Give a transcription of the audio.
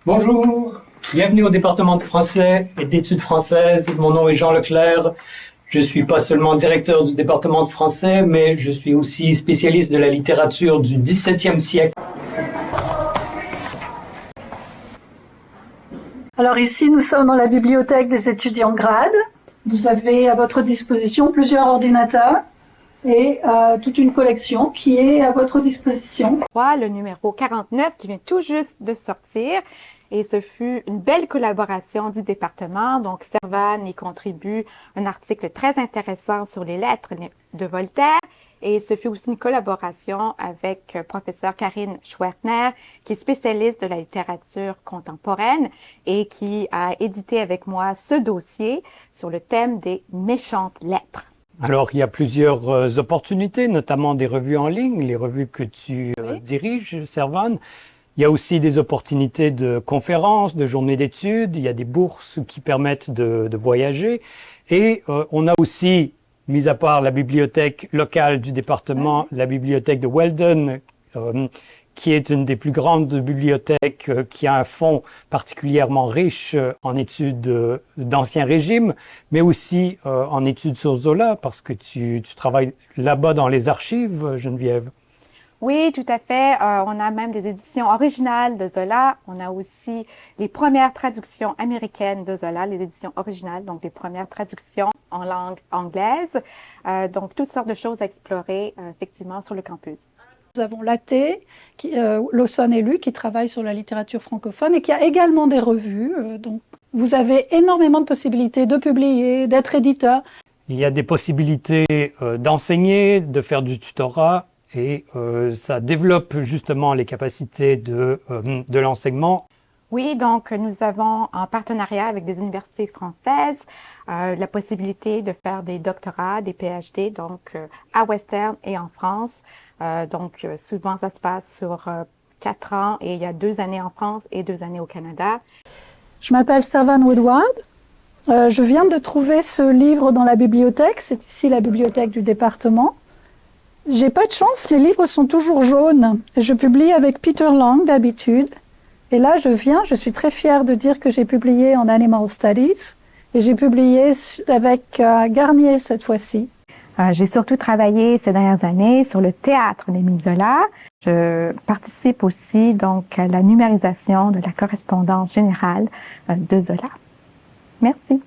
Bonjour, bienvenue au département de français et d'études françaises. Mon nom est Jean Leclerc. Je suis pas seulement directeur du département de français, mais je suis aussi spécialiste de la littérature du XVIIe siècle. Alors ici, nous sommes dans la bibliothèque des étudiants grades. Vous avez à votre disposition plusieurs ordinateurs et toute une collection qui est à votre disposition. Le numéro 49 qui vient tout juste de sortir. Et ce fut une belle collaboration du département. Donc, Servan y contribue un article très intéressant sur les lettres de Voltaire. Et ce fut aussi une collaboration avec professeur Karine Schwertner, qui est spécialiste de la littérature contemporaine et qui a édité avec moi ce dossier sur le thème des méchantes lettres. Alors, il y a plusieurs opportunités, notamment des revues en ligne, les revues que tu diriges, Servan. Il y a aussi des opportunités de conférences, de journées d'études. Il y a des bourses qui permettent de voyager. Et on a aussi, mis à part la bibliothèque locale du département, la bibliothèque de Weldon, qui est une des plus grandes bibliothèques, qui a un fonds particulièrement riche en études d'Ancien Régime, mais aussi en études sur Zola, parce que tu travailles là-bas dans les archives, Geneviève. Oui, tout à fait. On a même des éditions originales de Zola. On a aussi les premières traductions américaines de Zola, les éditions originales, donc des premières traductions en langue anglaise. Donc, toutes sortes de choses à explorer, effectivement, sur le campus. Nous avons Laté, Lawson et Luc, qui travaillent sur la littérature francophone et qui a également des revues. Donc, vous avez énormément de possibilités de publier, d'être éditeur. Il y a des possibilités d'enseigner, de faire du tutorat. Et ça développe justement les capacités de l'enseignement. Oui, donc nous avons en partenariat avec des universités françaises la possibilité de faire des doctorats, des PhD, donc à Western et en France. Donc souvent ça se passe sur 4 ans et il y a 2 années en France et 2 années au Canada. Je m'appelle Servan Woodward. Je viens de trouver ce livre dans la bibliothèque. C'est ici la bibliothèque du département. J'ai pas de chance, les livres sont toujours jaunes. Je publie avec Peter Lang d'habitude. Et là, je suis très fière de dire que j'ai publié en Animal Studies. Et j'ai publié avec Garnier cette fois-ci. J'ai surtout travaillé ces dernières années sur le théâtre d'Émile Zola. Je participe aussi donc à la numérisation de la correspondance générale de Zola. Merci.